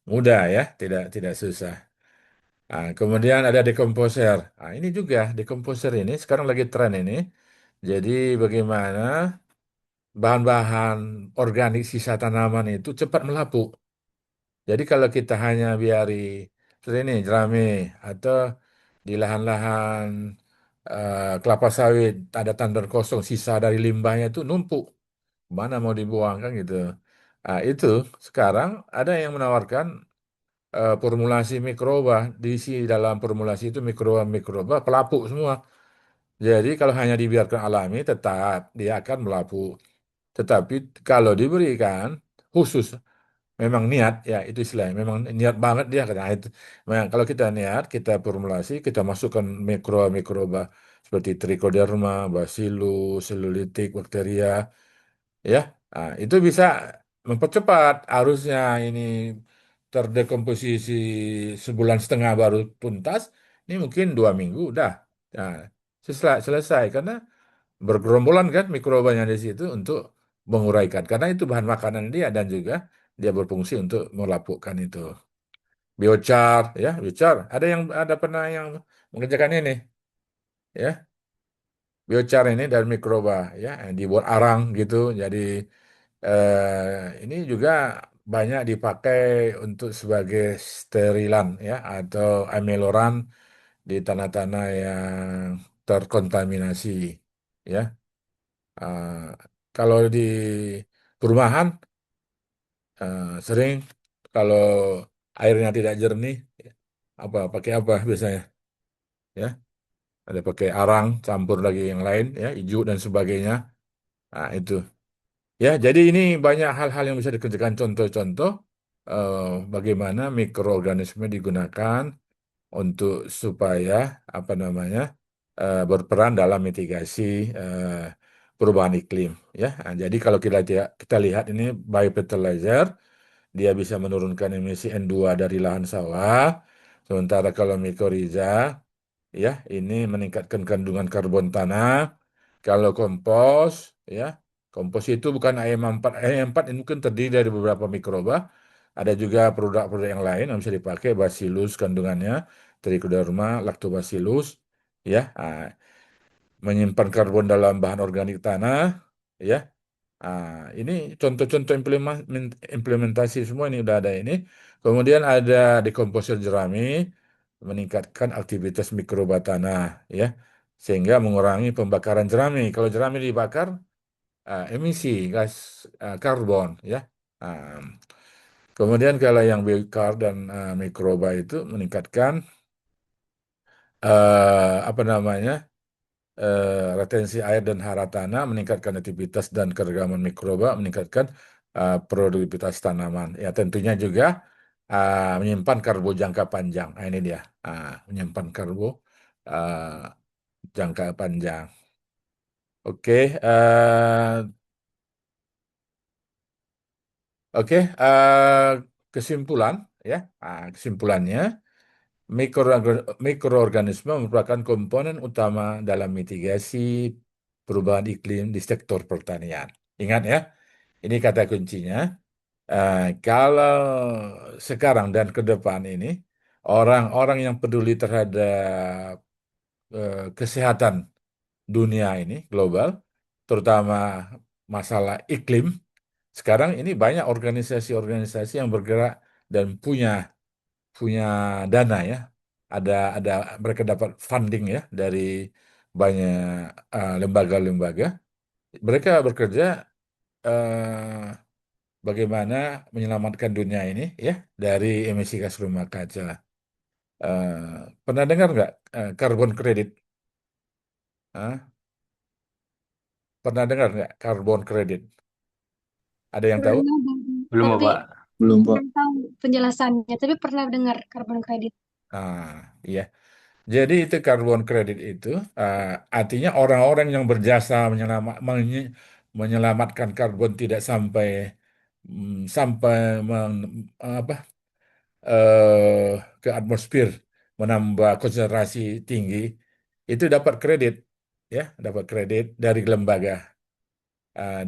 [SPEAKER 1] Mudah ya, tidak susah. Kemudian ada dekomposer. Ini juga dekomposer ini sekarang lagi tren ini. Jadi bagaimana bahan-bahan organik sisa tanaman itu cepat melapuk. Jadi kalau kita hanya biari seperti ini jerami atau di lahan-lahan kelapa sawit ada tandan kosong sisa dari limbahnya itu numpuk, mana mau dibuang kan gitu. Itu sekarang ada yang menawarkan formulasi mikroba, diisi dalam formulasi itu mikroba pelapuk semua. Jadi kalau hanya dibiarkan alami tetap dia akan melapuk. Tetapi kalau diberikan khusus memang niat ya itu istilahnya memang niat banget dia kata itu memang kalau kita niat kita formulasi kita masukkan mikroba seperti trichoderma, bacillus, cellulitik, bakteria ya. Itu bisa mempercepat harusnya ini terdekomposisi sebulan setengah baru tuntas ini mungkin 2 minggu udah nah, selesai karena bergerombolan kan mikrobanya di situ untuk menguraikan karena itu bahan makanan dia dan juga dia berfungsi untuk melapukkan itu. Biochar ya, biochar. Ada pernah yang mengerjakan ini ya. Biochar ini dari mikroba ya, yang dibuat arang gitu. Jadi ini juga banyak dipakai untuk sebagai sterilan ya atau amioran di tanah-tanah yang terkontaminasi ya. Eh, Kalau di perumahan sering kalau airnya tidak jernih, pakai apa biasanya? Ya, ada pakai arang, campur lagi yang lain, ya, hijau dan sebagainya. Itu. Ya, jadi ini banyak hal-hal yang bisa dikerjakan. Contoh-contoh eh, bagaimana mikroorganisme digunakan untuk supaya apa namanya berperan dalam mitigasi eh, perubahan iklim. Ya, jadi kalau kita lihat ini biofertilizer dia bisa menurunkan emisi N2 dari lahan sawah. Sementara kalau mikoriza, ya, ini meningkatkan kandungan karbon tanah. Kalau kompos, ya, kompos itu bukan AM4. AM4 ini mungkin terdiri dari beberapa mikroba. Ada juga produk-produk yang lain yang bisa dipakai, Bacillus kandungannya, Trichoderma, Lactobacillus, ya, menyimpan karbon dalam bahan organik tanah, ya. Ini contoh-contoh implementasi semua ini udah ada ini. Kemudian ada dekomposer jerami meningkatkan aktivitas mikroba tanah ya sehingga mengurangi pembakaran jerami. Kalau jerami dibakar emisi gas karbon ya. Ah, Kemudian kalau yang biokar dan mikroba itu meningkatkan apa namanya retensi air dan hara tanah, meningkatkan aktivitas dan keragaman mikroba, meningkatkan produktivitas tanaman. Ya tentunya juga menyimpan karbo jangka panjang. Ini dia, menyimpan karbo uh, jangka panjang. Oke, oke, kesimpulan ya, kesimpulannya Mikroorganisme merupakan komponen utama dalam mitigasi perubahan iklim di sektor pertanian. Ingat ya, ini kata kuncinya. Kalau sekarang dan ke depan ini, orang-orang yang peduli terhadap kesehatan dunia ini, global, terutama masalah iklim, sekarang ini banyak organisasi-organisasi yang bergerak dan punya punya dana ya. Ada mereka dapat funding ya dari banyak lembaga-lembaga. Mereka bekerja eh, bagaimana menyelamatkan dunia ini ya dari emisi gas rumah kaca. Pernah dengar nggak carbon credit? Hah? Pernah dengar nggak carbon credit? Ada yang tahu?
[SPEAKER 5] Pernah,
[SPEAKER 2] Belum,
[SPEAKER 5] tapi
[SPEAKER 2] Bapak.
[SPEAKER 6] Belum, Pak.
[SPEAKER 5] belum tahu penjelasannya. Tapi pernah dengar karbon kredit.
[SPEAKER 1] Iya. Jadi itu carbon credit itu artinya orang-orang yang berjasa menyelamatkan karbon tidak sampai sampai apa eh, ke atmosfer menambah konsentrasi tinggi itu dapat kredit ya dapat kredit dari lembaga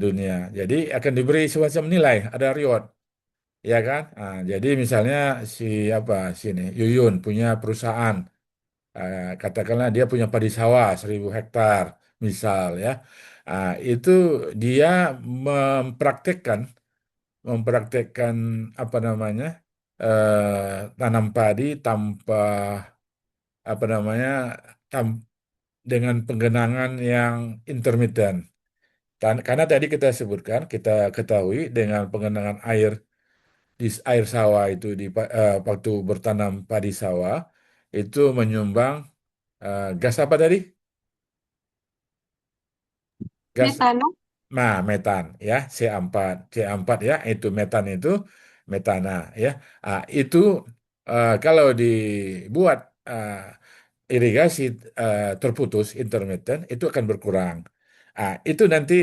[SPEAKER 1] dunia. Jadi akan diberi semacam nilai ada reward ya kan. Jadi misalnya si apa sini Yuyun punya perusahaan. Katakanlah dia punya padi sawah 1.000 hektar, misal ya. Itu dia mempraktekkan, mempraktekkan apa namanya tanam padi tanpa apa namanya tam- dengan penggenangan yang intermittent. Karena tadi kita sebutkan, kita ketahui dengan penggenangan air di air sawah itu waktu bertanam padi sawah itu menyumbang gas apa tadi? Gas,
[SPEAKER 5] Metano.
[SPEAKER 1] metan ya, C4. C4 ya, itu metan itu metana ya. Itu kalau dibuat irigasi terputus intermittent itu akan berkurang. Itu nanti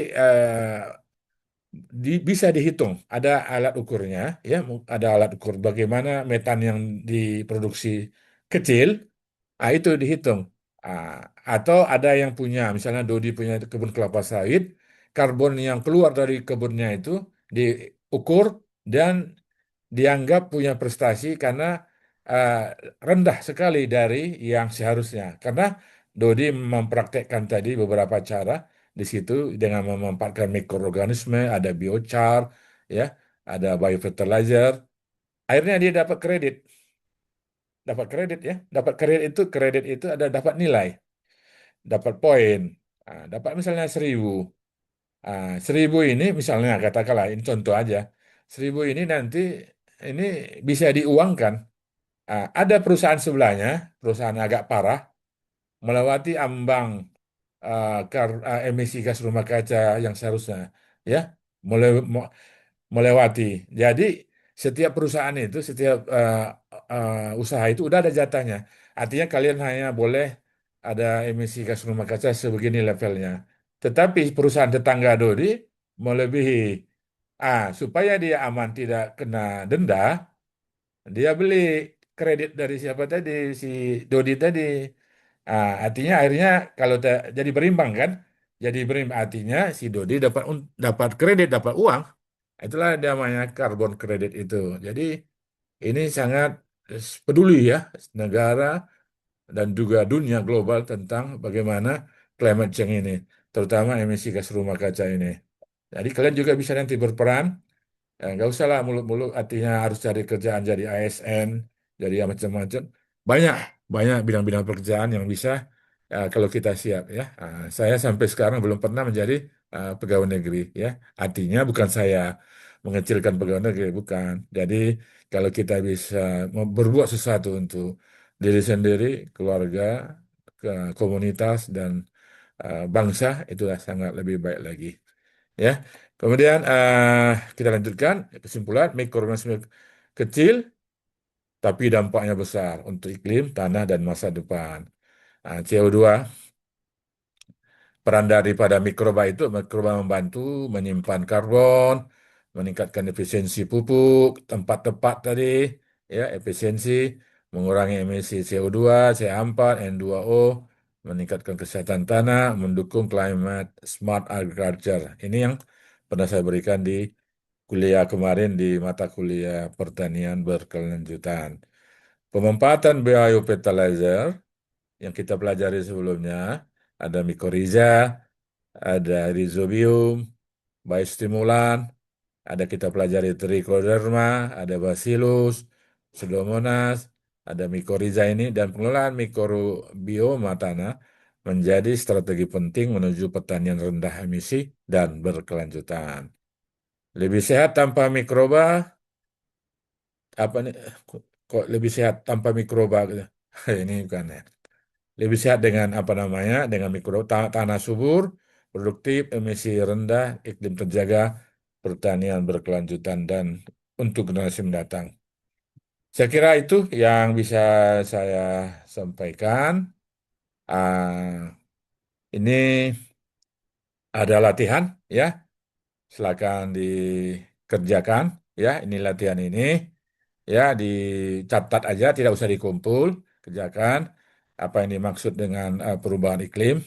[SPEAKER 1] bisa dihitung, ada alat ukurnya ya, ada alat ukur bagaimana metan yang diproduksi kecil. Itu dihitung. Ah, atau ada yang punya, misalnya Dodi punya kebun kelapa sawit, karbon yang keluar dari kebunnya itu diukur dan dianggap punya prestasi karena ah, rendah sekali dari yang seharusnya. Karena Dodi mempraktekkan tadi beberapa cara di situ dengan memanfaatkan mikroorganisme, ada biochar, ya, ada biofertilizer. Akhirnya dia dapat kredit itu ada dapat nilai, dapat poin. Dapat misalnya 1.000. 1.000 ini misalnya katakanlah ini contoh aja. 1.000 ini nanti ini bisa diuangkan. Ada perusahaan sebelahnya, perusahaan agak parah, melewati ambang emisi gas rumah kaca yang seharusnya, ya, melewati. Jadi setiap perusahaan itu, setiap usaha itu udah ada jatahnya. Artinya kalian hanya boleh ada emisi gas rumah kaca sebegini levelnya. Tetapi perusahaan tetangga Dodi melebihi. Supaya dia aman tidak kena denda, dia beli kredit dari siapa tadi, si Dodi tadi. Artinya akhirnya kalau jadi berimbang kan, jadi berimbang artinya si Dodi dapat kredit, dapat uang. Itulah namanya karbon kredit itu. Jadi ini sangat peduli ya negara dan juga dunia global tentang bagaimana climate change ini, terutama emisi gas rumah kaca ini. Jadi kalian juga bisa nanti berperan. Nggak usah lah muluk-muluk, artinya harus cari kerjaan jadi ASN, jadi yang macam-macam. Banyak, banyak bidang-bidang pekerjaan yang bisa kalau kita siap ya. Saya sampai sekarang belum pernah menjadi pegawai negeri ya. Artinya bukan saya mengecilkan pegawai negeri, bukan. Jadi kalau kita bisa berbuat sesuatu untuk diri sendiri, keluarga, ke komunitas dan bangsa, itulah sangat lebih baik lagi. Ya, kemudian kita lanjutkan kesimpulan mikroorganisme kecil tapi dampaknya besar untuk iklim, tanah dan masa depan. CO2 peran daripada mikroba membantu menyimpan karbon, meningkatkan efisiensi pupuk, tempat tadi, ya efisiensi, mengurangi emisi CO2, CH4, N2O, meningkatkan kesehatan tanah, mendukung climate smart agriculture. Ini yang pernah saya berikan di kuliah kemarin di mata kuliah pertanian berkelanjutan. Pemanfaatan biofertilizer yang kita pelajari sebelumnya, ada mycorrhiza, ada rhizobium, biostimulan, ada kita pelajari trichoderma, ada bacillus, pseudomonas, ada mycorrhiza ini, dan pengelolaan mikrobioma tanah menjadi strategi penting menuju pertanian rendah emisi dan berkelanjutan. Lebih sehat tanpa mikroba, apa nih? Kok lebih sehat tanpa mikroba gitu? Ini bukan ya. Lebih sehat dengan apa namanya? Dengan tanah subur, produktif, emisi rendah, iklim terjaga, pertanian berkelanjutan dan untuk generasi mendatang. Saya kira itu yang bisa saya sampaikan. Ah, ini ada latihan ya, silakan dikerjakan ya. Ini latihan ini ya, dicatat aja, tidak usah dikumpul, kerjakan apa yang dimaksud dengan perubahan iklim,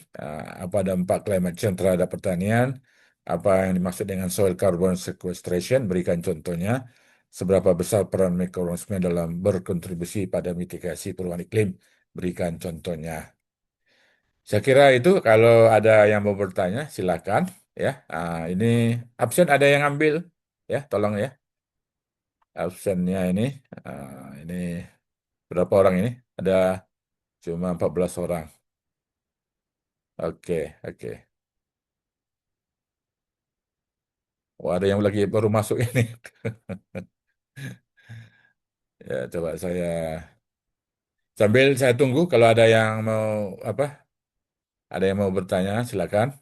[SPEAKER 1] apa dampak climate change terhadap pertanian, apa yang dimaksud dengan soil carbon sequestration, berikan contohnya, seberapa besar peran mikroorganisme dalam berkontribusi pada mitigasi perubahan iklim, berikan contohnya. Saya kira itu, kalau ada yang mau bertanya, silakan ya. Ini absen ada yang ambil ya, tolong ya. Absennya ini berapa orang ini? Ada cuma 14 orang. Oke, oke. Oh, ada yang lagi baru masuk ini. Ya, coba saya sambil saya tunggu kalau ada yang mau apa? Ada yang mau bertanya, silakan.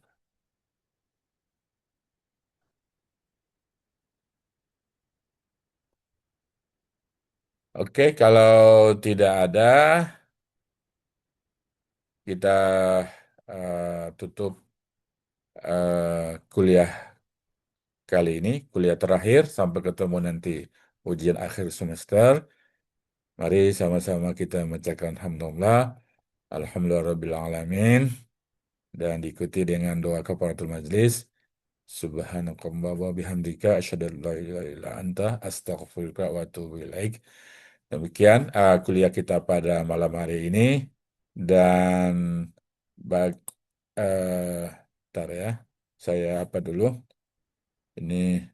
[SPEAKER 1] Oke, kalau tidak ada, kita tutup kuliah kali ini, kuliah terakhir. Sampai ketemu nanti ujian akhir semester. Mari sama-sama kita mengucapkan alhamdulillah, alhamdulillah alamin, dan diikuti dengan doa kafaratul majlis. Subhanakallah wa bihamdika asyhadu an la ilaha illa anta astaghfiruka wa atubu ilaik. Demikian kuliah kita pada malam hari ini, dan bag bentar ya. Saya apa dulu? Ini